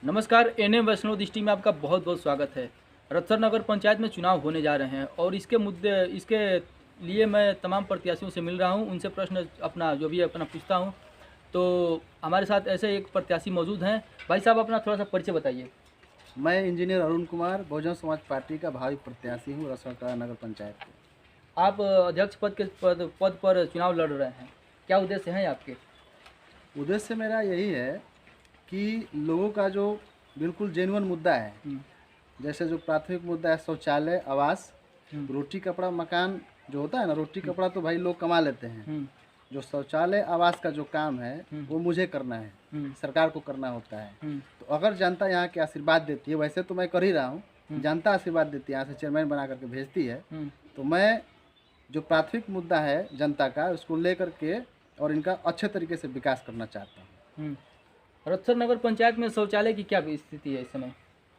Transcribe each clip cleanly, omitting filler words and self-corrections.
नमस्कार। एनएम वैष्णो दृष्टि में आपका बहुत बहुत स्वागत है। रत्सर नगर पंचायत में चुनाव होने जा रहे हैं और इसके लिए मैं तमाम प्रत्याशियों से मिल रहा हूं, उनसे प्रश्न अपना जो भी है अपना पूछता हूं। तो हमारे साथ ऐसे एक प्रत्याशी मौजूद हैं। भाई साहब, अपना थोड़ा सा परिचय बताइए। मैं इंजीनियर अरुण कुमार बहुजन समाज पार्टी का भावी प्रत्याशी हूँ रसोटा नगर पंचायत के। आप अध्यक्ष पद पर चुनाव लड़ रहे हैं, क्या उद्देश्य हैं आपके? उद्देश्य मेरा यही है कि लोगों का जो बिल्कुल जेन्युइन मुद्दा है, जैसे जो प्राथमिक मुद्दा है शौचालय, आवास, रोटी कपड़ा मकान जो होता है ना, रोटी कपड़ा तो भाई लोग कमा लेते हैं। जो शौचालय आवास का जो काम है वो मुझे करना है, सरकार को करना होता है। तो अगर जनता यहाँ के आशीर्वाद देती है, वैसे तो मैं कर ही रहा हूँ, जनता आशीर्वाद देती है, यहाँ से चेयरमैन बना करके भेजती है, तो मैं जो प्राथमिक मुद्दा है जनता का उसको लेकर के और इनका अच्छे तरीके से विकास करना चाहता हूँ। रत्सर नगर पंचायत में शौचालय की क्या स्थिति है इस समय?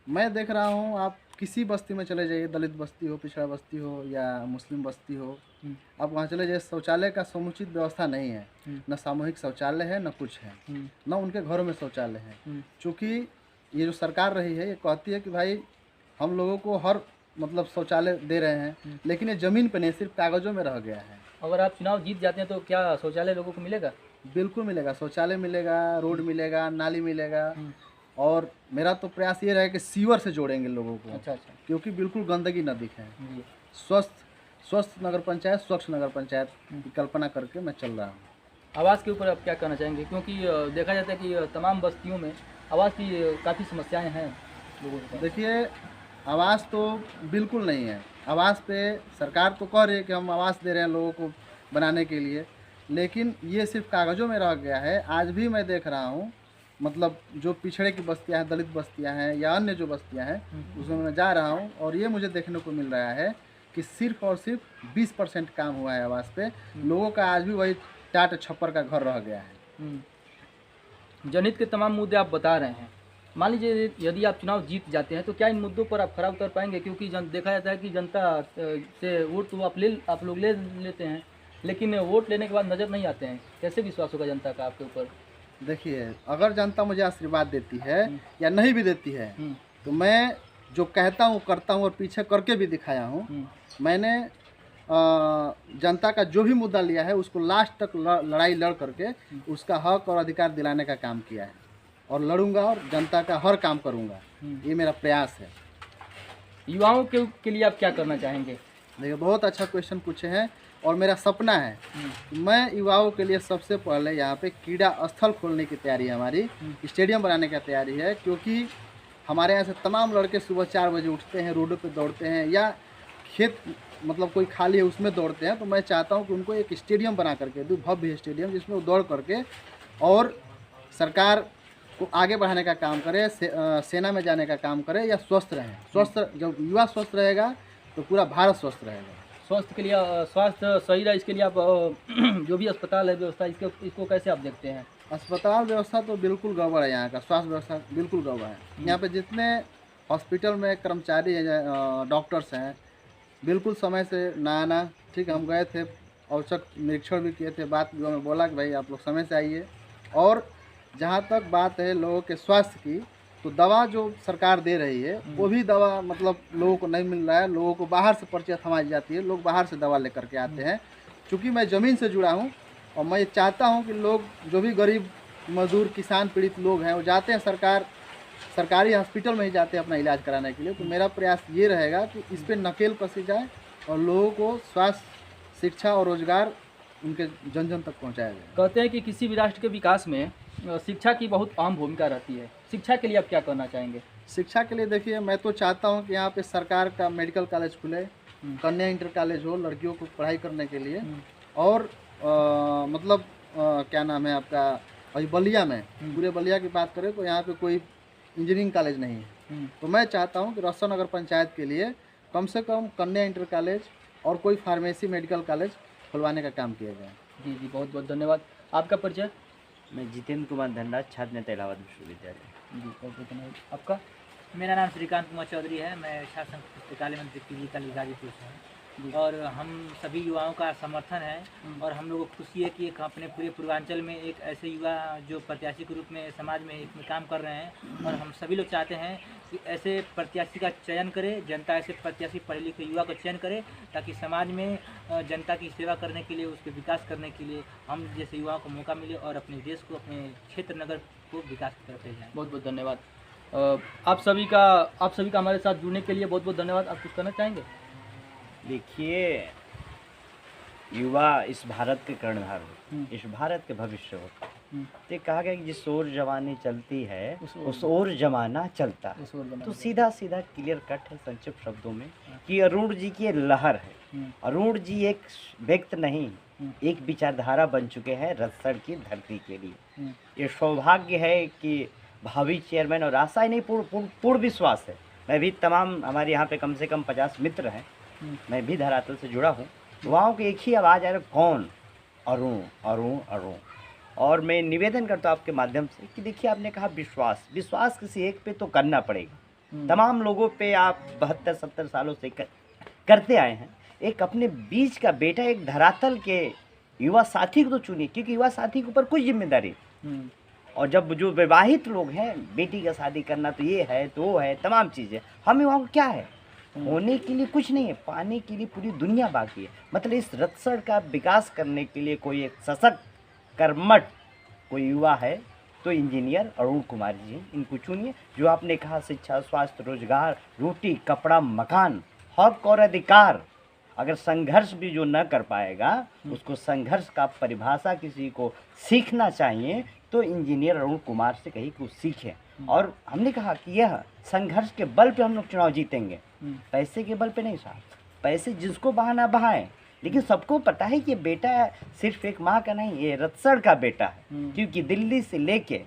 मैं देख रहा हूँ, आप किसी बस्ती में चले जाइए, दलित बस्ती हो, पिछड़ा बस्ती हो या मुस्लिम बस्ती हो, आप वहाँ चले जाइए, शौचालय का समुचित व्यवस्था नहीं है। न सामूहिक शौचालय है, न कुछ है, न उनके घरों में शौचालय है। चूँकि ये जो सरकार रही है ये कहती है कि भाई हम लोगों को हर मतलब शौचालय दे रहे हैं, लेकिन ये ज़मीन पे नहीं, सिर्फ कागज़ों में रह गया है। अगर आप चुनाव जीत जाते हैं तो क्या शौचालय लोगों को मिलेगा? बिल्कुल मिलेगा, शौचालय मिलेगा, रोड मिलेगा, नाली मिलेगा। और मेरा तो प्रयास ये रहेगा कि सीवर से जोड़ेंगे लोगों को। अच्छा अच्छा। क्योंकि बिल्कुल गंदगी न दिखे। जी। स्वस्थ नगर पंचायत, स्वच्छ नगर पंचायत की कल्पना करके मैं चल रहा हूँ। आवास के ऊपर आप क्या कहना चाहेंगे, क्योंकि देखा जाता है कि तमाम बस्तियों में आवास की काफ़ी समस्याएं हैं लोगों के पास। देखिए, आवास तो बिल्कुल नहीं है। आवास पे सरकार तो कह रही है कि हम आवास दे रहे हैं लोगों को बनाने के लिए, लेकिन ये सिर्फ कागज़ों में रह गया है। आज भी मैं देख रहा हूँ, मतलब जो पिछड़े की बस्तियाँ हैं, दलित बस्तियाँ हैं या अन्य जो बस्तियाँ हैं, उसमें मैं जा रहा हूँ और ये मुझे देखने को मिल रहा है कि सिर्फ और सिर्फ 20% काम हुआ है आवास पे। लोगों का आज भी वही टाट छप्पर का घर रह गया है। जनहित के तमाम मुद्दे आप बता रहे हैं। मान लीजिए यदि आप चुनाव जीत जाते हैं तो क्या इन मुद्दों पर आप खरा उतर पाएंगे? क्योंकि देखा जाता है कि जनता से वोट तो आप लोग ले लेते हैं, लेकिन वोट लेने के बाद नज़र नहीं आते हैं। कैसे विश्वास होगा जनता का आपके ऊपर? देखिए, अगर जनता मुझे आशीर्वाद देती है या नहीं भी देती है, तो मैं जो कहता हूँ करता हूँ और पीछे करके भी दिखाया हूँ। मैंने जनता का जो भी मुद्दा लिया है उसको लास्ट तक लड़ाई लड़ करके उसका हक और अधिकार दिलाने का काम किया है और लड़ूंगा और जनता का हर काम करूंगा। ये मेरा प्रयास है। युवाओं के लिए आप क्या करना चाहेंगे? देखिए, बहुत अच्छा क्वेश्चन पूछे हैं और मेरा सपना है कि मैं युवाओं के लिए सबसे पहले यहाँ पे क्रीड़ा स्थल खोलने की तैयारी है हमारी, स्टेडियम बनाने की तैयारी है। क्योंकि हमारे यहाँ से तमाम लड़के सुबह 4 बजे उठते हैं, रोडों पे दौड़ते हैं या खेत मतलब कोई खाली है उसमें दौड़ते हैं। तो मैं चाहता हूँ कि उनको एक स्टेडियम बना करके दूँ, भव्य स्टेडियम, जिसमें वो दौड़ करके और सरकार को आगे बढ़ाने का काम करे, सेना में जाने का काम करे या स्वस्थ रहें। जब युवा स्वस्थ रहेगा तो पूरा भारत स्वस्थ रहेगा। स्वास्थ्य के लिए स्वास्थ्य सही रहे इसके लिए आप जो भी अस्पताल है व्यवस्था इसको कैसे आप देखते हैं? अस्पताल व्यवस्था तो बिल्कुल गड़बड़ है, यहाँ का स्वास्थ्य व्यवस्था बिल्कुल गड़बड़ है। यहाँ पे जितने हॉस्पिटल में कर्मचारी हैं, डॉक्टर्स हैं, बिल्कुल समय से ना आना। ठीक है, हम गए थे, औचक निरीक्षण भी किए थे, बात भी हमें बोला कि भाई आप लोग समय से आइए। और जहाँ तक बात है लोगों के स्वास्थ्य की, तो दवा जो सरकार दे रही है वो भी दवा मतलब लोगों को नहीं मिल रहा है। लोगों को बाहर से पर्चियाँ थमाई जाती है, लोग बाहर से दवा लेकर के आते हैं। चूँकि मैं ज़मीन से जुड़ा हूँ और मैं चाहता हूँ कि लोग जो भी गरीब मजदूर किसान पीड़ित लोग हैं वो जाते हैं सरकारी हॉस्पिटल में ही जाते हैं अपना इलाज कराने के लिए। तो मेरा प्रयास ये रहेगा कि इस पर नकेल कसी जाए और लोगों को स्वास्थ्य, शिक्षा और रोजगार उनके जन जन तक पहुँचाया जाए। कहते हैं कि किसी भी राष्ट्र के विकास में शिक्षा की बहुत अहम भूमिका रहती है। शिक्षा के लिए आप क्या करना चाहेंगे? शिक्षा के लिए देखिए, मैं तो चाहता हूँ कि यहाँ पे सरकार का मेडिकल कॉलेज खुले, कन्या इंटर कॉलेज हो लड़कियों को पढ़ाई करने के लिए। और मतलब क्या नाम है आपका, अभी बलिया में, पूरे बलिया की बात करें तो यहाँ पे कोई इंजीनियरिंग कॉलेज नहीं है। तो मैं चाहता हूँ कि रसोटा नगर पंचायत के लिए कम से कम कन्या इंटर कॉलेज और कोई फार्मेसी मेडिकल कॉलेज खुलवाने का काम किया जाए। जी जी, बहुत बहुत धन्यवाद। आपका परिचय? मैं जितेंद्र कुमार धनराज, छात्र नेता इलाहाबाद विश्वविद्यालय। जी, बहुत बहुत धन्यवाद। आपका? मेरा नाम श्रीकांत कुमार चौधरी है। मैं शासन पुस्तकालय मंत्री पीजी कॉलेज गाजीपुर से हूँ। और हम सभी युवाओं का समर्थन है और हम लोगों को खुशी है कि एक अपने पूरे पूर्वांचल में एक ऐसे युवा जो प्रत्याशी के रूप में समाज में एक काम कर रहे हैं और हम सभी लोग चाहते हैं कि ऐसे प्रत्याशी का चयन करे, जनता ऐसे प्रत्याशी पढ़े लिखे युवा का चयन करे ताकि समाज में जनता की सेवा करने के लिए, उसके विकास करने के लिए हम जैसे युवाओं को मौका मिले और अपने देश को, अपने क्षेत्र नगर को विकास की तरफ ले जाएँ। बहुत बहुत धन्यवाद। आप सभी का हमारे साथ जुड़ने के लिए बहुत बहुत धन्यवाद। आप कुछ कहना चाहेंगे? देखिए, युवा इस भारत के कर्णधार होते, इस भारत के भविष्य होते। तो कहा गया कि जिस ओर जवानी चलती है उस ओर जमाना चलता है। तो सीधा सीधा क्लियर कट है संक्षिप्त शब्दों में कि अरुण जी की ये लहर है। अरुण जी एक व्यक्ति नहीं, एक विचारधारा बन चुके हैं रत्सड़ की धरती के लिए। ये सौभाग्य है कि भावी चेयरमैन, और आशा ही नहीं पूर्ण विश्वास है, मैं भी तमाम हमारे यहाँ पे कम से कम 50 मित्र हैं, मैं भी धरातल से जुड़ा हूँ, वहाँ की एक ही आवाज़ आ रहा है, कौन? अरुण अरुण अरुण। और मैं निवेदन करता हूँ आपके माध्यम से कि देखिए, आपने कहा विश्वास किसी एक पे तो करना पड़ेगा। तमाम लोगों पे आप 72-70 सालों से करते आए हैं। एक अपने बीच का बेटा, एक धरातल के युवा साथी को तो चुनिए, क्योंकि युवा साथी के ऊपर कुछ जिम्मेदारी। और जब जो विवाहित लोग हैं, बेटी का शादी करना तो ये है तो वो है, तमाम चीज़ें। हम युवाओं को क्या है, होने के लिए कुछ नहीं है, पाने के लिए पूरी दुनिया बाकी है। मतलब इस रत्सड़ का विकास करने के लिए कोई एक सशक्त कर्मठ कोई युवा है तो इंजीनियर अरुण कुमार जी, इनको चुनिए। जो आपने कहा शिक्षा, स्वास्थ्य, रोजगार, रोटी, कपड़ा, मकान, हक और अधिकार, अगर संघर्ष भी जो न कर पाएगा, उसको संघर्ष का परिभाषा किसी को सीखना चाहिए तो इंजीनियर अरुण कुमार से कहीं कुछ सीखे। और हमने कहा कि यह संघर्ष के बल पे हम लोग चुनाव जीतेंगे, पैसे के बल पे नहीं साहब। पैसे जिसको बहाना बहाएं, लेकिन सबको पता है कि ये बेटा सिर्फ एक माँ का नहीं, ये रत्सड़ का बेटा है। क्योंकि दिल्ली से लेके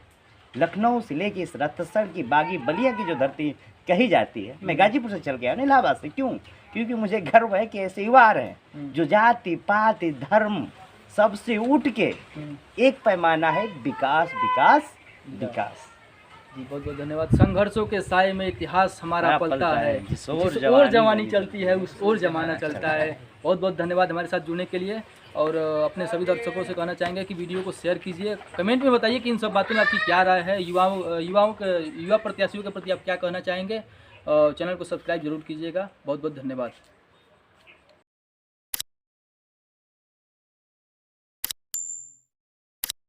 लखनऊ से लेके इस रत्सड़ की, बागी बलिया की जो धरती कही जाती है, मैं गाजीपुर से चल के आया, इलाहाबाद से। क्यों? क्योंकि मुझे गर्व है कि ऐसे युवा आ रहे हैं जो जाति पाति धर्म सबसे उठ के एक पैमाना है, विकास विकास विकास। जी बहुत बहुत धन्यवाद। संघर्षों के साए में इतिहास हमारा पलता है, जिस ओर जवानी चलती है उस ओर जमाना चलता है। बहुत बहुत धन्यवाद हमारे साथ जुड़ने के लिए। और अपने सभी दर्शकों से कहना चाहेंगे कि वीडियो को शेयर कीजिए, कमेंट में बताइए कि इन सब बातों में आपकी क्या राय है, युवा प्रत्याशियों के प्रति आप क्या कहना चाहेंगे। चैनल को सब्सक्राइब जरूर कीजिएगा। बहुत बहुत धन्यवाद।